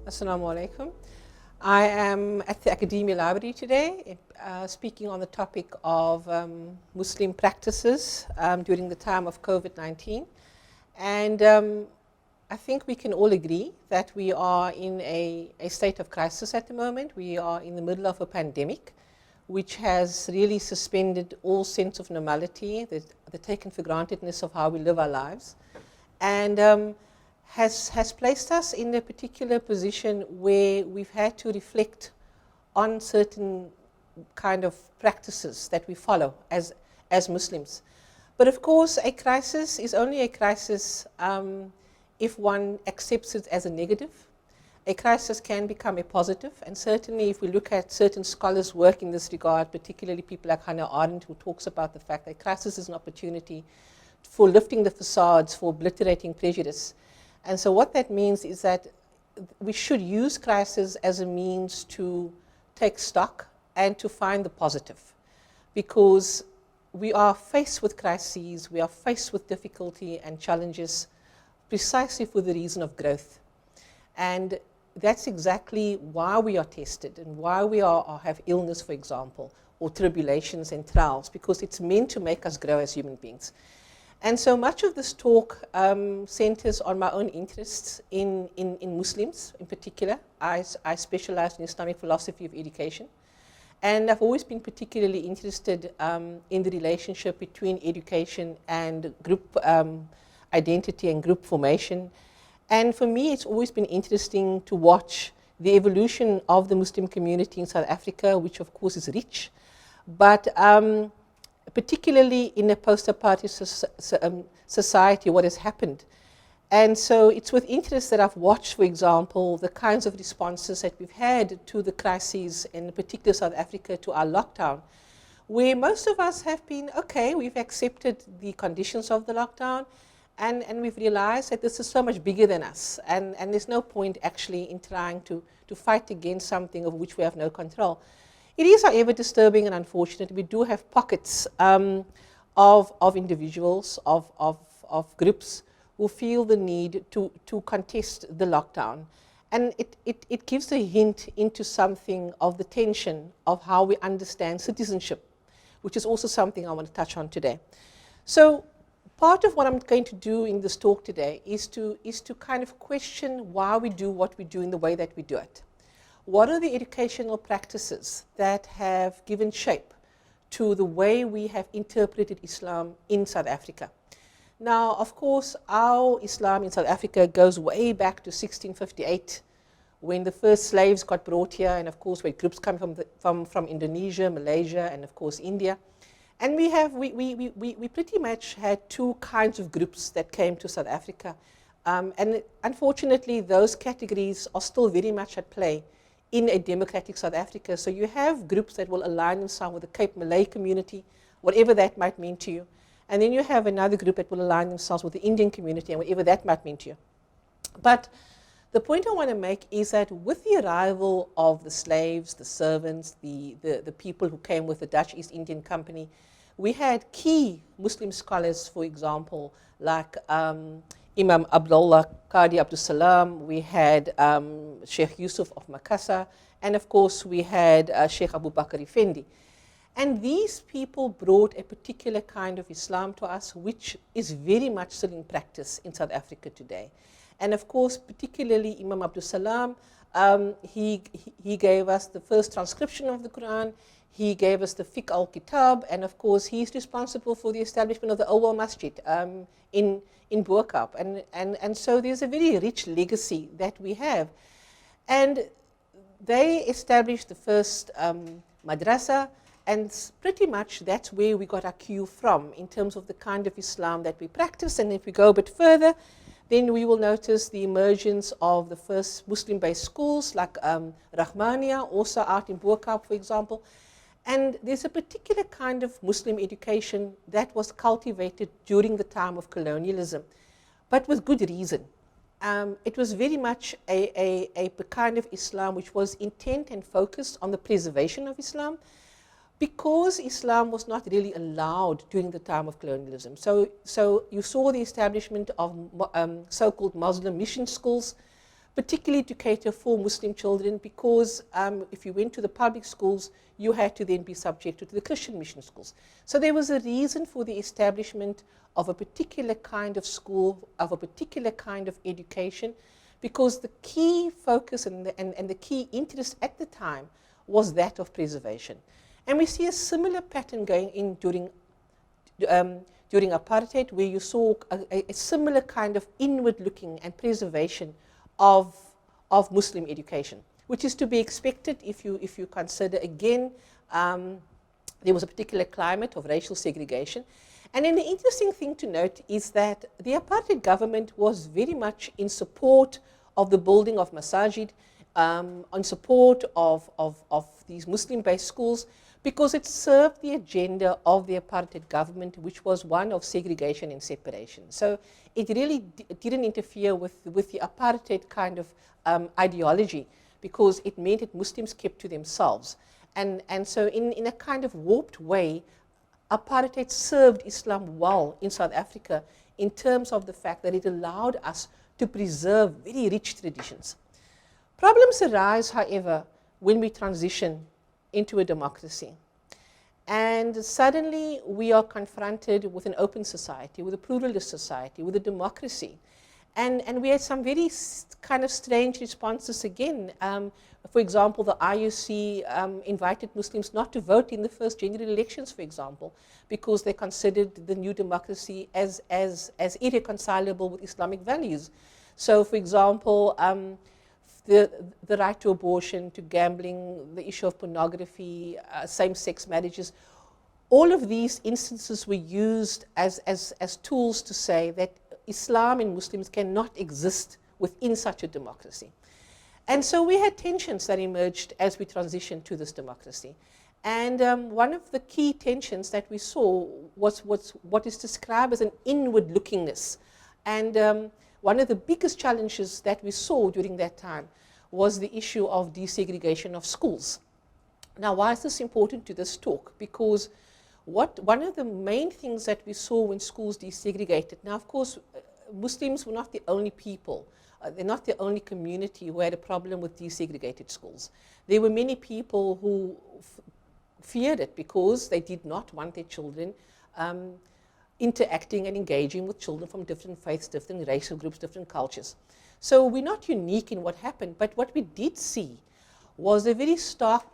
Assalamu alaikum. I am at the Academia Library today speaking on the topic of Muslim practices during the time of COVID-19. And I think we can all agree that we are in a state of crisis at the moment. We are in the middle of a pandemic, which has really suspended all sense of normality, the taken for grantedness of how we live our lives, and has placed us in a particular position where we've had to reflect on certain kind of practices that we follow as Muslims. But of course, a crisis is only a crisis if one accepts it as a negative. A crisis can become a positive, and certainly if we look at certain scholars' work in this regard, particularly people like Hannah Arendt, who talks about the fact that crisis is an opportunity for lifting the facades, for obliterating prejudice. And so what that means is that we should use crisis as a means to take stock and to find the positive, because we are faced with crises, we are faced with difficulty and challenges precisely for the reason of growth. And that's exactly why we are tested and why we have illness, for example, or tribulations and trials, because it's meant to make us grow as human beings. And so much of this talk centers on my own interests in Muslims in particular. I specialize in Islamic philosophy of education. And I've always been particularly interested in the relationship between education and group identity and group formation. And for me, it's always been interesting to watch the evolution of the Muslim community in South Africa, which of course is rich, but particularly in a post-apartheid society, what has happened. And so it's with interest that I've watched, for example, the kinds of responses that we've had to the crises, in particular South Africa, to our lockdown, where most of us have been, okay, we've accepted the conditions of the lockdown, and we've realized that this is so much bigger than us, and there's no point actually in trying to fight against something of which we have no control. It is, however, disturbing and unfortunate. We do have pockets of individuals, of groups who feel the need to contest the lockdown. And it gives a hint into something of the tension of how we understand citizenship, which is also something I want to touch on today. So part of what I'm going to do in this talk today is to kind of question why we do what we do in the way that we do it. What are the educational practices that have given shape to the way we have interpreted Islam in South Africa? Now, of course, our Islam in South Africa goes way back to 1658, when the first slaves got brought here, and of course, where groups come from Indonesia, Malaysia, and of course, India. And we pretty much had two kinds of groups that came to South Africa. And unfortunately, those categories are still very much at play in a democratic South Africa. So you have groups that will align themselves with the Cape Malay community, whatever that might mean to you. And then you have another group that will align themselves with the Indian community, and whatever that might mean to you. But the point I want to make is that with the arrival of the slaves, the servants, the people who came with the Dutch East Indian Company, we had key Muslim scholars, for example, like Imam Abdullah Qadi Abdul Salam, we had Sheikh Yusuf of Makassar, and of course we had Sheikh Abu Bakr Effendi. And these people brought a particular kind of Islam to us, which is very much still in practice in South Africa today. And of course, particularly Imam Abdul Salam, he gave us the first transcription of the Quran, he gave us the Fiqh al-Kitab, and of course he's responsible for the establishment of the Awwal Masjid in Bo-Kaap. And so there's a very rich legacy that we have. And they established the first madrasa, and pretty much that's where we got our cue from in terms of the kind of Islam that we practice. And if we go a bit further, then we will notice the emergence of the first Muslim-based schools like Rahmania, also out in Bo-Kaap, for example. And there's a particular kind of Muslim education that was cultivated during the time of colonialism, but with good reason. It was very much a kind of Islam which was intent and focused on the preservation of Islam, because Islam was not really allowed during the time of colonialism. So you saw the establishment of so-called Muslim mission schools, particularly to cater for Muslim children, because if you went to the public schools, you had to then be subjected to the Christian mission schools. So there was a reason for the establishment of a particular kind of school, of a particular kind of education, because the key focus and the key interest at the time was that of preservation. And we see a similar pattern going in during apartheid, where you saw a similar kind of inward looking and preservation of Muslim education, which is to be expected if you consider, again, there was a particular climate of racial segregation. And then the interesting thing to note is that the apartheid government was very much in support of the building of masajid, in support of these Muslim-based schools, because it served the agenda of the apartheid government, which was one of segregation and separation. So it really didn't interfere with the apartheid kind of ideology, because it meant that Muslims kept to themselves. And so in a kind of warped way, apartheid served Islam well in South Africa in terms of the fact that it allowed us to preserve very rich traditions. Problems arise, however, when we transition into a democracy. And suddenly we are confronted with an open society, with a pluralist society, with a democracy. And we had some very kind of strange responses again. For example, the IUC invited Muslims not to vote in the first general elections, for example, because they considered the new democracy as irreconcilable with Islamic values. So, for example, the right to abortion, to gambling, the issue of pornography, same-sex marriages, all of these instances were used as tools to say that Islam and Muslims cannot exist within such a democracy. And so we had tensions that emerged as we transitioned to this democracy. And one of the key tensions that we saw was what is described as an inward lookingness. And one of the biggest challenges that we saw during that time was the issue of desegregation of schools. Now, why is this important to this talk? Because one of the main things that we saw when schools desegregated, now of course Muslims were not the only people, they're not the only community who had a problem with desegregated schools. There were many people who feared it because they did not want their children interacting and engaging with children from different faiths, different racial groups, different cultures. So we're not unique in what happened, but what we did see was a very stark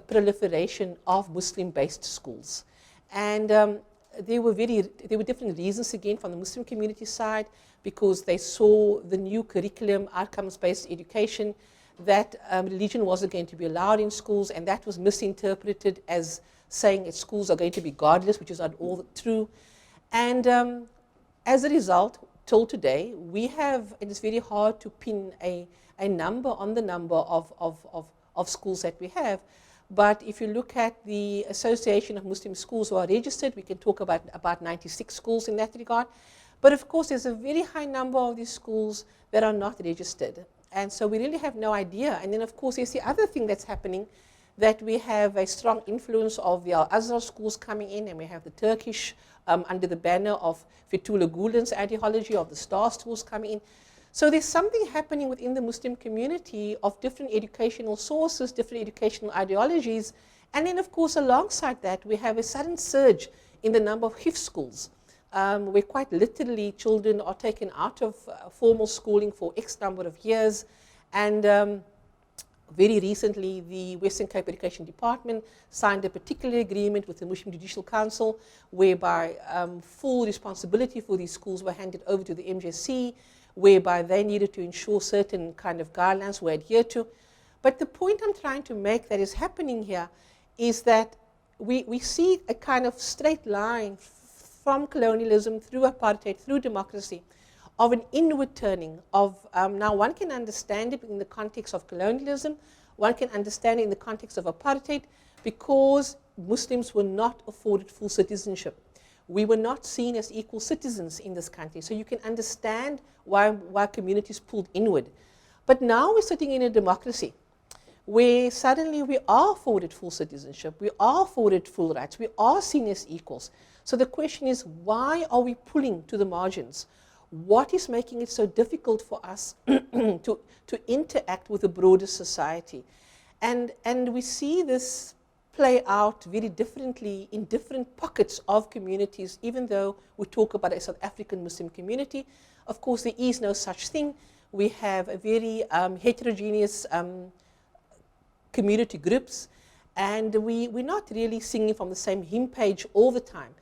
proliferation of Muslim-based schools. And there were different reasons, again, from the Muslim community side, because they saw the new curriculum, outcomes-based education, that religion wasn't going to be allowed in schools, and that was misinterpreted as saying that schools are going to be godless, which is not all true. And as a result, till today, we have, and it's very hard to pin a number on the number of schools that we have, but if you look at the Association of Muslim Schools who are registered, we can talk about 96 schools in that regard. But of course, there's a very high number of these schools that are not registered. And so we really have no idea. And then, of course, there's the other thing that's happening, that we have a strong influence of the Al-Azhar schools coming in, and we have the Turkish, under the banner of Fethullah Gulen's ideology, of the Star schools coming in. So there's something happening within the Muslim community of different educational sources, different educational ideologies. And then, of course, alongside that, we have a sudden surge in the number of Hifz schools, where quite literally children are taken out of formal schooling for X number of years. And very recently, the Western Cape Education Department signed a particular agreement with the Muslim Judicial Council, whereby full responsibility for these schools were handed over to the MJC, whereby they needed to ensure certain kind of guidelines were adhered to. But the point I'm trying to make that is happening here is that we see a kind of straight line from colonialism through apartheid, through democracy, of an inward turning of, now one can understand it in the context of colonialism, one can understand it in the context of apartheid, because Muslims were not afforded full citizenship. We were not seen as equal citizens in this country. So you can understand why communities pulled inward. But now we're sitting in a democracy where suddenly we are afforded full citizenship, we are afforded full rights, we are seen as equals. So the question is, why are we pulling to the margins? what is making it so difficult for us to interact with the broader society. And we see this play out very differently in different pockets of communities, even though we talk about a South African Muslim community. Of course, there is no such thing. We have a very heterogeneous community groups, and we're not really singing from the same hymn page all the time.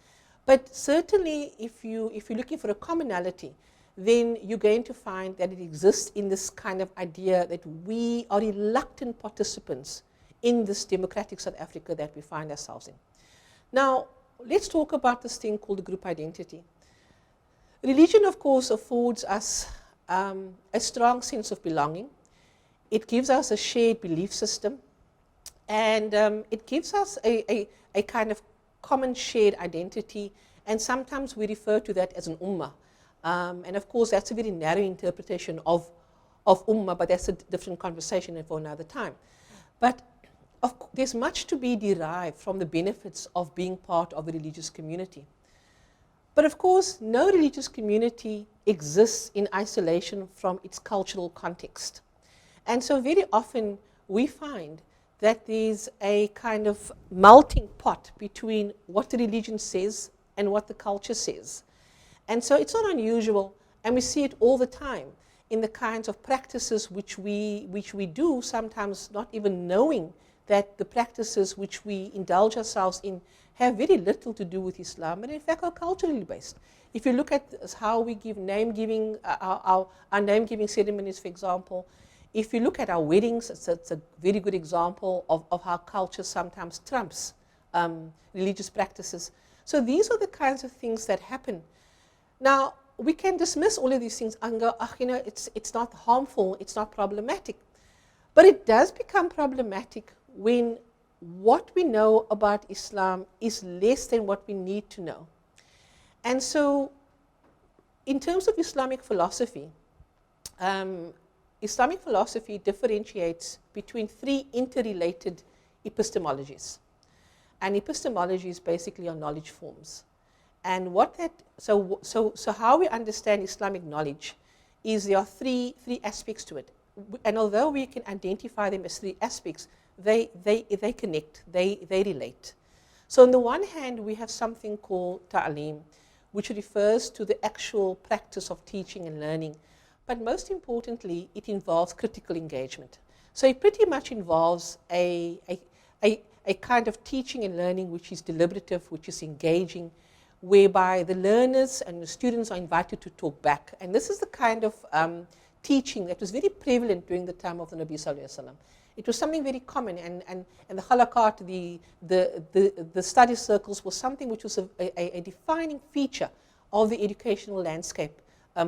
But certainly, if you're looking for a commonality, then you're going to find that it exists in this kind of idea that we are reluctant participants in this democratic South Africa that we find ourselves in. Now, let's talk about this thing called the group identity. Religion, of course, affords us a strong sense of belonging. It gives us a shared belief system, and it gives us a kind of common shared identity, and sometimes we refer to that as an ummah. And of course, that's a very narrow interpretation of ummah, but that's a different conversation for another time. But there's much to be derived from the benefits of being part of a religious community. But of course, no religious community exists in isolation from its cultural context. And so very often we find that there's a kind of melting pot between what the religion says and what the culture says. And so it's not unusual, and we see it all the time in the kinds of practices which we do, sometimes not even knowing that the practices which we indulge ourselves in have very little to do with Islam, and in fact are culturally based. If you look at how we give name-giving, our name-giving ceremonies, for example, if you look at our weddings, it's a very good example of how culture sometimes trumps religious practices. So these are the kinds of things that happen. Now, we can dismiss all of these things and go, it's not harmful, it's not problematic. But it does become problematic when what we know about Islam is less than what we need to know. And so, in terms of Islamic philosophy differentiates between three interrelated epistemologies. And epistemologies basically are knowledge forms. And so how we understand Islamic knowledge is there are three aspects to it. And although we can identify them as three aspects, they connect, they relate. So on the one hand, we have something called ta'aleem, which refers to the actual practice of teaching and learning. But most importantly, it involves critical engagement. So it pretty much involves a kind of teaching and learning which is deliberative, which is engaging, whereby the learners and the students are invited to talk back. And this is the kind of teaching that was very prevalent during the time of the Nabi Sallallahu Alaihi Wasallam. It was something very common, and the halaqat, the study circles, was something which was a defining feature of the educational landscape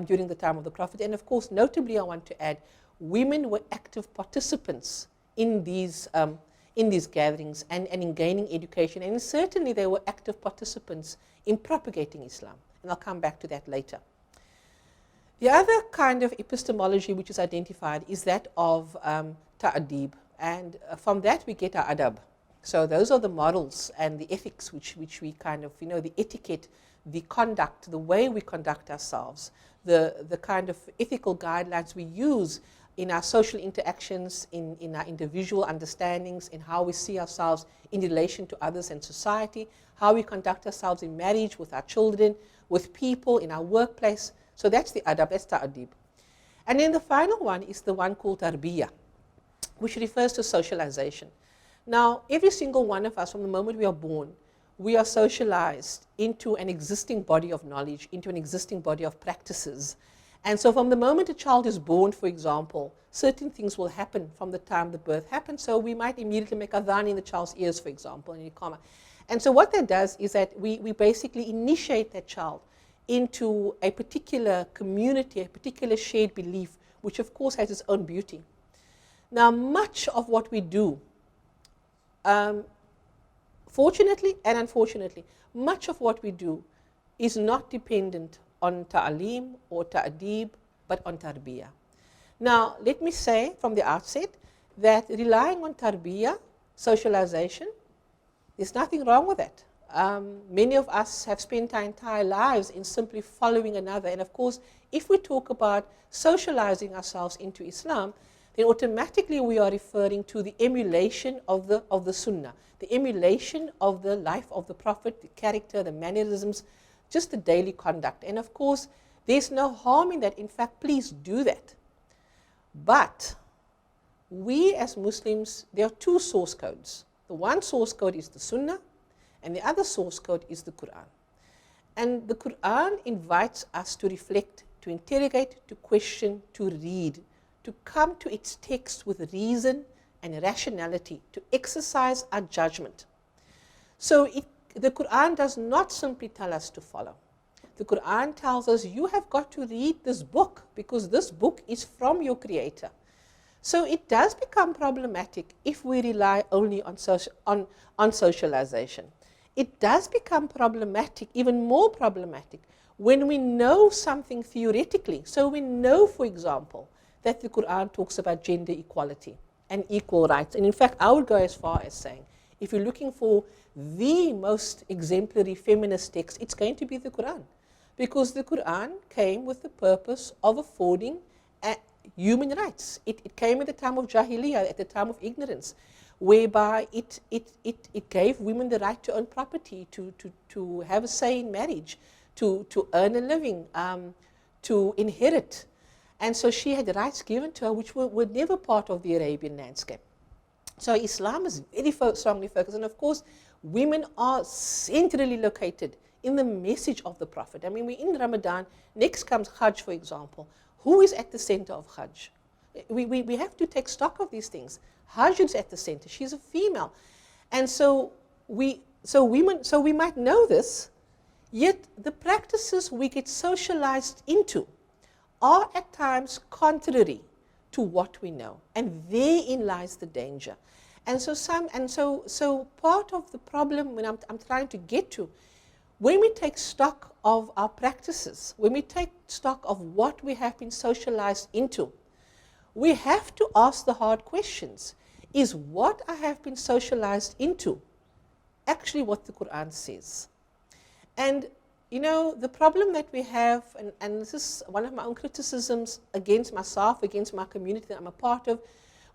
during the time of the Prophet. And of course, notably, I want to add, women were active participants in these gatherings and in gaining education, and certainly they were active participants in propagating Islam. And I'll come back to that later. The other kind of epistemology which is identified is that of ta'adib, and from that we get our adab. So those are the morals and the ethics which we kind of, the etiquette, the conduct, the way we conduct ourselves, the kind of ethical guidelines we use in our social interactions, in our individual understandings, in how we see ourselves in relation to others and society, how we conduct ourselves in marriage, with our children, with people, in our workplace. So that's the adab, that's ta'adib. And then the final one is the one called tarbiyah, which refers to socialization. Now, every single one of us, from the moment we are born, we are socialized into an existing body of knowledge, into an existing body of practices. And so from the moment a child is born, for example, certain things will happen from the time the birth happens. So we might immediately make adhan in the child's ears, for example, in Iqama. And so what that does is that we basically initiate that child into a particular community, a particular shared belief, which of course has its own beauty. Now, much of what we do, fortunately and unfortunately, much of what we do is not dependent on ta'aleem or ta'adib, but on tarbiyah. Now, let me say from the outset that relying on tarbiyah, socialization, there's nothing wrong with that. Many of us have spent our entire lives in simply following another. And of course, if we talk about socializing ourselves into Islam, then automatically we are referring to the emulation of the Sunnah, the emulation of the life of the Prophet, the character, the mannerisms, just the daily conduct. And of course, there's no harm in that. In fact, please do that. But we as Muslims, there are two source codes. The one source code is the Sunnah, and the other source code is the Quran. And the Quran invites us to reflect, to interrogate, to question, to read, to come to its text with reason and rationality, to exercise our judgment. So the Quran does not simply tell us to follow. The Quran tells us you have got to read this book because this book is from your Creator. So it does become problematic if we rely only on socialization. It does become problematic, even more problematic, when we know something theoretically. So we know, for example, that the Quran talks about gender equality and equal rights. And in fact, I would go as far as saying, if you're looking for the most exemplary feminist text, it's going to be the Quran. Because the Quran came with the purpose of affording human rights. It came at the time of Jahiliyyah, at the time of ignorance, whereby it gave women the right to own property, to have a say in marriage, to earn a living, to inherit. And so she had rights given to her which were never part of the Arabian landscape. So Islam is very strongly focused. And of course, women are centrally located in the message of the Prophet. I mean, we're in Ramadan. Next comes Hajj, for example. Who is at the center of Hajj? We have to take stock of these things. Hajj is at the center. She's a female. And so we might know this, yet the practices we get socialized into are at times contrary to what we know. And therein lies the danger. And so part of the problem when I'm trying to get to, when we take stock of our practices, when we take stock of what we have been socialized into, we have to ask the hard questions. Is what I have been socialized into actually what the Quran says? And you know, the problem that we have, and this is one of my own criticisms against myself, against my community that I'm a part of,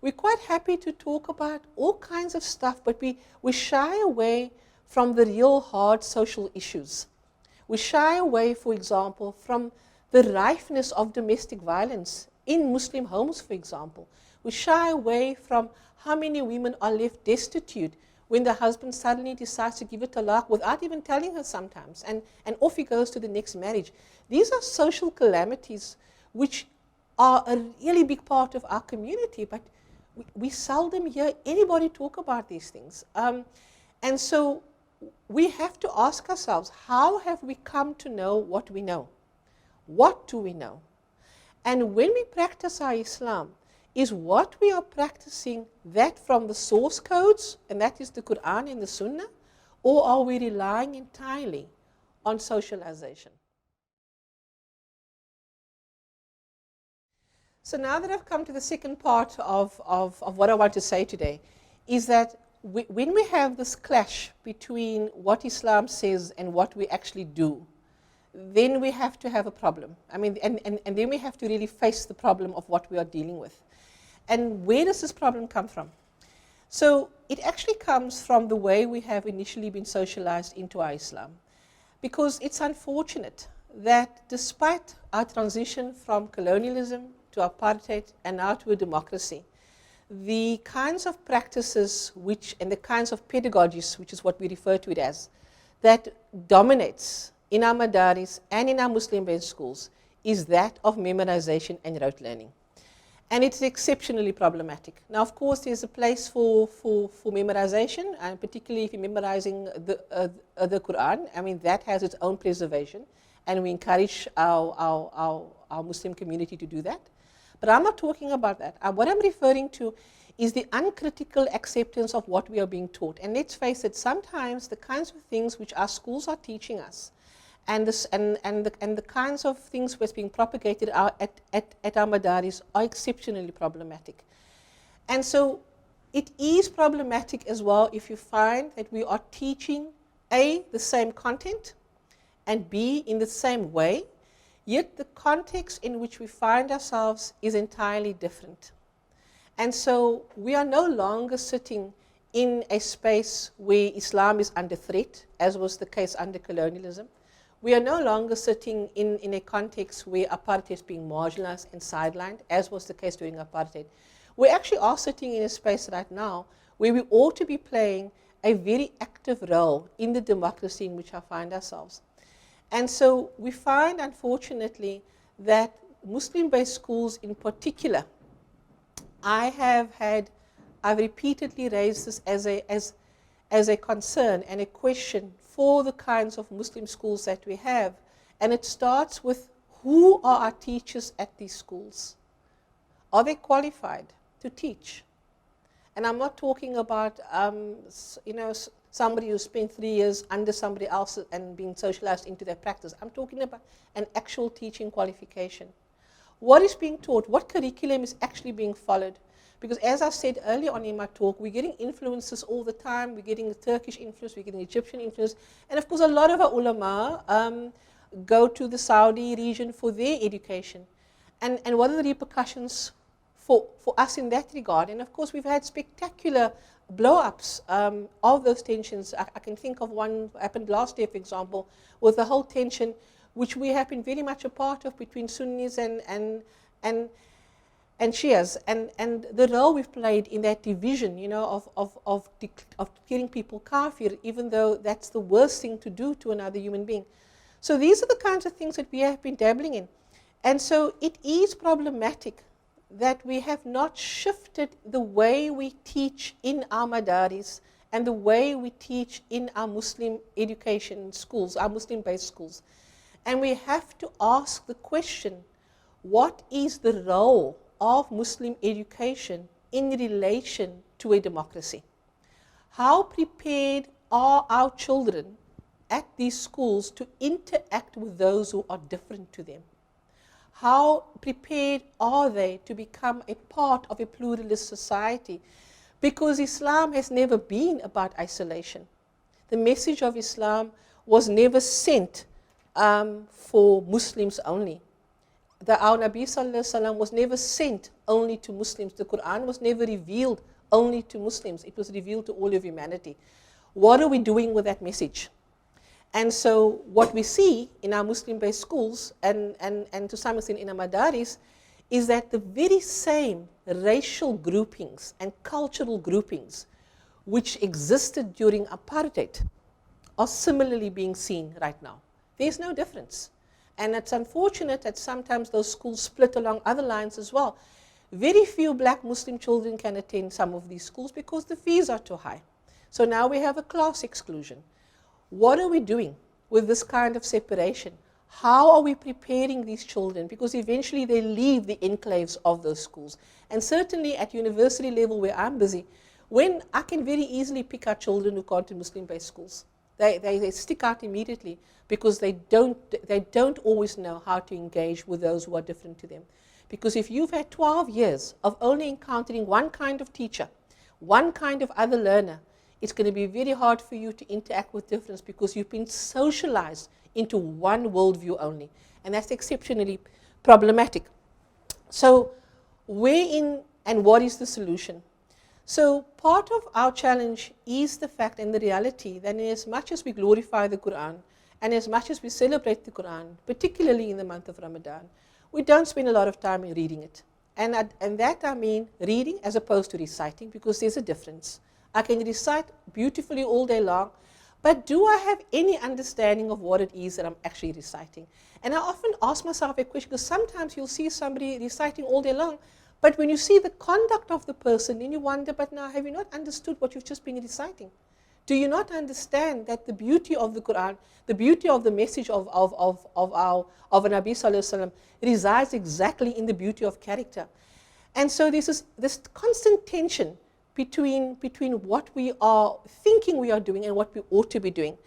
we're quite happy to talk about all kinds of stuff, but we shy away from the real hard social issues. We shy away, for example, from the rifeness of domestic violence in Muslim homes, for example. We shy away from how many women are left destitute when the husband suddenly decides to give a talaq without even telling her sometimes, and off he goes to the next marriage. These are social calamities which are a really big part of our community, but we seldom hear anybody talk about these things. And so we have to ask ourselves, how have we come to know what we know? What do we know? And when we practice our Islam, is what we are practicing that from the source codes, and that is the Quran and the Sunnah, or are we relying entirely on socialization? So now that I've come to the second part of what I want to say today, is that when we have this clash between what Islam says and what we actually do, then we have to have a problem. I mean, and then we have to really face the problem of what we are dealing with. And where does this problem come from? So it actually comes from the way we have initially been socialized into our Islam. Because it's unfortunate that despite our transition from colonialism to apartheid and now to a democracy, the kinds of practices and the kinds of pedagogies, which is what we refer to it as, that dominates in our madaris and in our Muslim-based schools is that of memorization and rote learning. And it's exceptionally problematic. Now, of course, there's a place for memorization, and particularly if you're memorizing the Quran. I mean, that has its own preservation, and we encourage our Muslim community to do that. But I'm not talking about that. What I'm referring to is the uncritical acceptance of what we are being taught. And let's face it, sometimes the kinds of things which our schools are teaching us and the kinds of things that's being propagated at our madaris are exceptionally problematic. And so it is problematic as well if you find that we are teaching A, the same content, and B, in the same way, yet the context in which we find ourselves is entirely different. And so we are no longer sitting in a space where Islam is under threat, as was the case under colonialism. We are no longer sitting in a context where apartheid is being marginalized and sidelined, as was the case during apartheid. We actually are sitting in a space right now where we ought to be playing a very active role in the democracy in which I find ourselves. And so we find, unfortunately, that Muslim-based schools in particular, I've repeatedly raised this as a concern and a question for the kinds of Muslim schools that we have. And it starts with, who are our teachers at these schools? Are they qualified to teach? And I'm not talking about somebody who spent 3 years under somebody else and being socialized into their practice. I'm talking about an actual teaching qualification. What is being taught? What curriculum is actually being followed? Because as I said earlier on in my talk, we're getting influences all the time. We're getting the Turkish influence, we're getting Egyptian influence. And of course, a lot of our ulama go to the Saudi region for their education. And what are the repercussions for us in that regard? And of course, we've had spectacular blow-ups of those tensions. I can think of one happened last year, for example, with the whole tension, which we have been very much a part of, between Sunnis and Shias, and the role we've played in that division, of getting people kafir, even though that's the worst thing to do to another human being. So these are the kinds of things that we have been dabbling in. And so it is problematic that we have not shifted the way we teach in our madaris and the way we teach in our Muslim education schools, our Muslim-based schools. And we have to ask the question, what is the role of Muslim education in relation to a democracy? How prepared are our children at these schools to interact with those who are different to them? How prepared are they to become a part of a pluralist society? Because Islam has never been about isolation. The message of Islam was never sent for Muslims only. Our Nabi Sallallahu Alaihi Wasallam was never sent only to Muslims. The Quran was never revealed only to Muslims. It was revealed to all of humanity. What are we doing with that message? And so what we see in our Muslim-based schools and to some extent in our madaris is that the very same racial groupings and cultural groupings which existed during apartheid are similarly being seen right now. There's no difference. And it's unfortunate that sometimes those schools split along other lines as well. Very few black Muslim children can attend some of these schools because the fees are too high. So now we have a class exclusion. What are we doing with this kind of separation? How are we preparing these children? Because eventually they leave the enclaves of those schools. And certainly at university level where I'm busy, when I can very easily pick out children who can't do Muslim-based schools. They stick out immediately because they don't always know how to engage with those who are different to them. Because if you've had 12 years of only encountering one kind of teacher, one kind of other learner, it's going to be very hard for you to interact with difference because you've been socialized into one worldview only. And that's exceptionally problematic. So wherein and what is the solution? So part of our challenge is the fact and the reality that in as much as we glorify the Quran and as much as we celebrate the Quran, particularly in the month of Ramadan, we don't spend a lot of time in reading it. And that I mean reading as opposed to reciting, because there's a difference. I can recite beautifully all day long, but do I have any understanding of what it is that I'm actually reciting? And I often ask myself a question, because sometimes you'll see somebody reciting all day long, but when you see the conduct of the person, then you wonder, but now have you not understood what you've just been reciting? Do you not understand that the beauty of the Quran, the beauty of the message of our Nabi Sallallahu Alaihi Wasallam resides exactly in the beauty of character? And so this constant tension between what we are thinking we are doing and what we ought to be doing.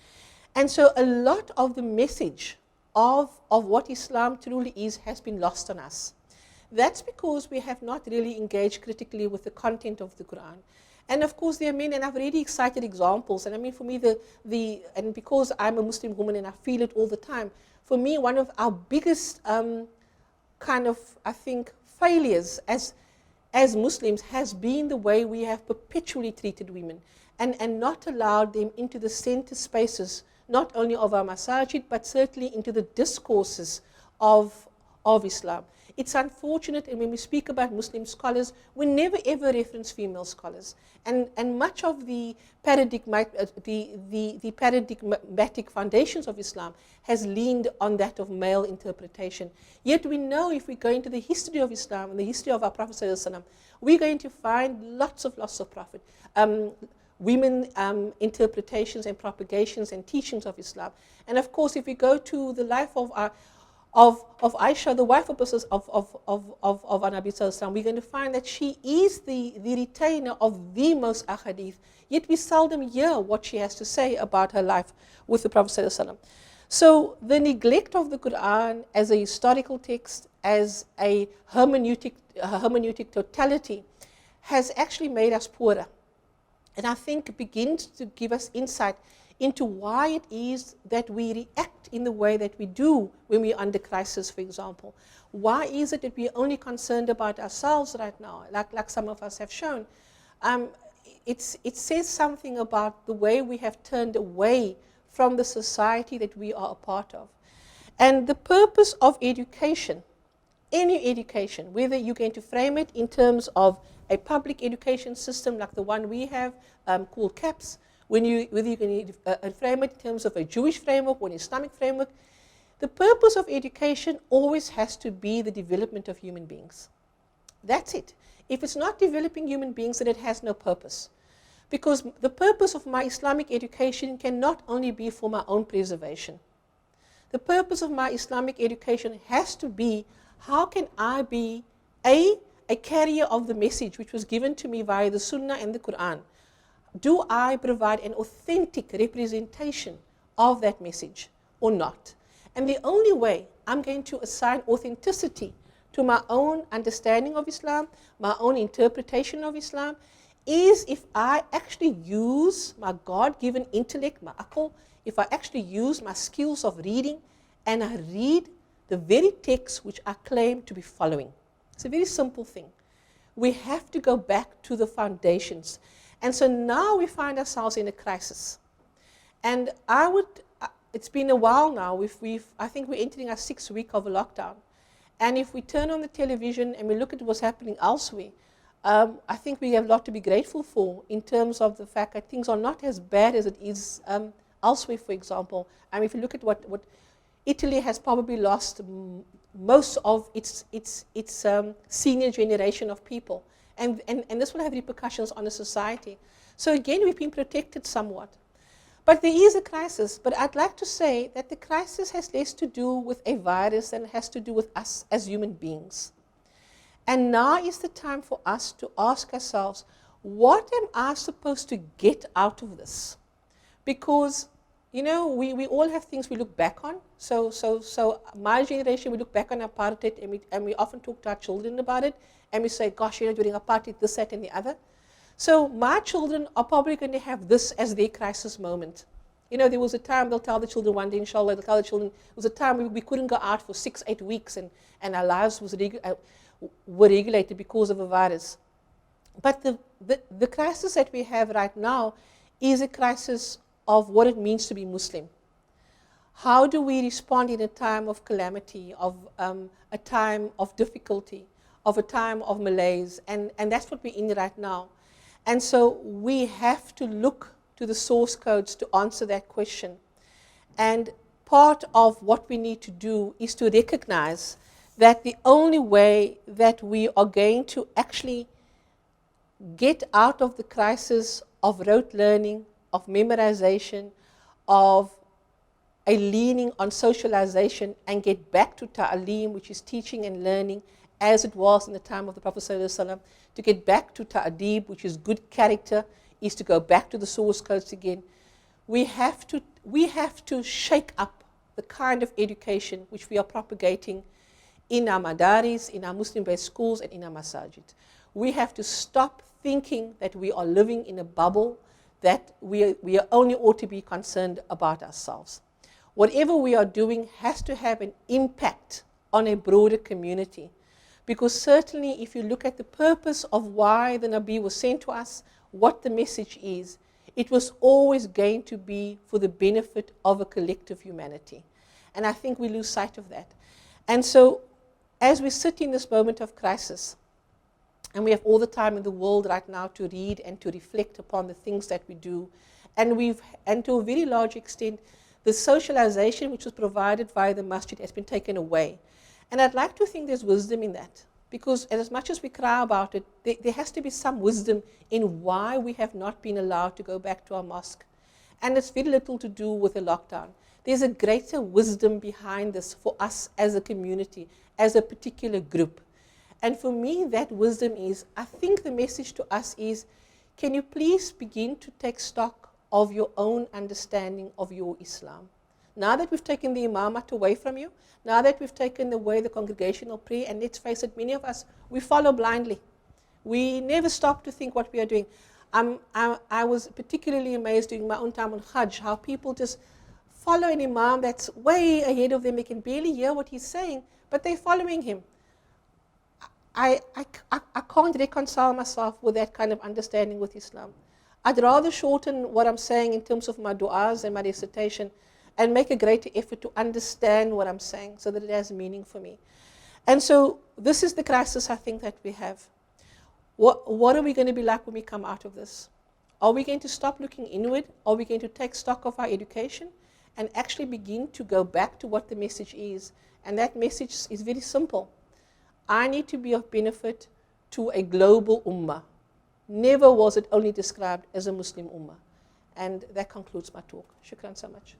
And so a lot of the message of what Islam truly is has been lost on us. That's because we have not really engaged critically with the content of the Quran. And of course, there are many, and I've already cited examples. And I mean, for me, and because I'm a Muslim woman and I feel it all the time, for me, one of our biggest kind of, I think, failures as Muslims has been the way we have perpetually treated women and not allowed them into the center spaces, not only of our masajid, but certainly into the discourses of Islam. It's unfortunate, and when we speak about Muslim scholars, we never ever reference female scholars. And much of the the paradigmatic foundations of Islam has leaned on that of male interpretation. Yet we know, if we go into the history of Islam and the history of our Prophet ﷺ, we're going to find lots of Prophet. Women interpretations and propagations and teachings of Islam. And of course, if we go to the life of Aisha, the wife of our Nabi Sallallahu, we're going to find that she is the retainer of the most ahadith, yet we seldom hear what she has to say about her life with the Prophet Sallallahu. So the neglect of the Quran as a historical text, as a hermeneutic totality, has actually made us poorer. And I think it begins to give us insight into why it is that we react in the way that we do when we're under crisis, for example. Why is it that we're only concerned about ourselves right now, like some of us have shown? It says something about the way we have turned away from the society that we are a part of. And the purpose of education, any education, whether you're going to frame it in terms of a public education system like the one we have called CAPS, whether you're going to frame it in terms of a Jewish framework or an Islamic framework, the purpose of education always has to be the development of human beings. That's it. If it's not developing human beings, then it has no purpose. Because the purpose of my Islamic education can not only be for my own preservation. The purpose of my Islamic education has to be, how can I be a carrier of the message which was given to me via the Sunnah and the Quran? Do I provide an authentic representation of that message or not? And the only way I'm going to assign authenticity to my own understanding of Islam, my own interpretation of Islam, is if I actually use my God-given intellect, my aql, if I actually use my skills of reading, and I read the very text which I claim to be following. It's a very simple thing. We have to go back to the foundations. And so now we find ourselves in a crisis. And it's been a while now. I think we're entering our 6th week of a lockdown. And if we turn on the television and we look at what's happening elsewhere, I think we have a lot to be grateful for in terms of the fact that things are not as bad as it is elsewhere, for example. I mean, if you look at what Italy has probably lost most of its senior generation of people. And this will have repercussions on the society. So again, we've been protected somewhat. But there is a crisis. But I'd like to say that the crisis has less to do with a virus than it has to do with us as human beings. And now is the time for us to ask ourselves, what am I supposed to get out of this? Because, you know, we all have things we look back on. So my generation, we look back on apartheid, and we often talk to our children about it, and we say, gosh, you know, during apartheid, this, that, and the other. So my children are probably going to have this as their crisis moment. You know, there was a time, they'll tell the children one day, inshallah, they'll tell the children, there was a time we couldn't go out for 6-8 weeks, and our lives were regulated because of a virus. But the crisis that we have right now is a crisis of what it means to be Muslim. How do we respond in a time of calamity, of a time of difficulty, of a time of malaise? And that's what we're in right now. And so we have to look to the source codes to answer that question. And part of what we need to do is to recognize that the only way that we are going to actually get out of the crisis of rote learning, of memorization, of a leaning on socialization, and get back to ta'aleem, which is teaching and learning, as it was in the time of the Prophet ﷺ, to get back to ta'adib, which is good character, is to go back to the source codes again. We have to shake up the kind of education which we are propagating in our madaris, in our Muslim-based schools, and in our masajid. We have to stop thinking that we are living in a bubble, that we are only ought to be concerned about ourselves. Whatever we are doing has to have an impact on a broader community. Because certainly if you look at the purpose of why the Nabi was sent to us, what the message is, it was always going to be for the benefit of a collective humanity. And I think we lose sight of that. And so as we sit in this moment of crisis, and we have all the time in the world right now to read and to reflect upon the things that we do, and to a very large extent, the socialization which was provided via the masjid has been taken away. And I'd like to think there's wisdom in that, because as much as we cry about it, there has to be some wisdom in why we have not been allowed to go back to our mosque. And it's very little to do with the lockdown. There's a greater wisdom behind this for us as a community, as a particular group. And for me, that wisdom is, I think the message to us is, can you please begin to take stock of your own understanding of your Islam? Now that we've taken the imamat away from you, now that we've taken away the congregational prayer, and let's face it, many of us, we follow blindly. We never stop to think what we are doing. I was particularly amazed during my own time on Hajj, how people just follow an imam that's way ahead of them. They can barely hear what he's saying, but they're following him. I can't reconcile myself with that kind of understanding with Islam. I'd rather shorten what I'm saying in terms of my du'as and my recitation and make a greater effort to understand what I'm saying so that it has meaning for me. And so this is the crisis I think that we have. What are we going to be like when we come out of this? Are we going to stop looking inward? Are we going to take stock of our education and actually begin to go back to what the message is? And that message is very simple. I need to be of benefit to a global ummah. Never was it only described as a Muslim ummah. And that concludes my talk. Shukran so much.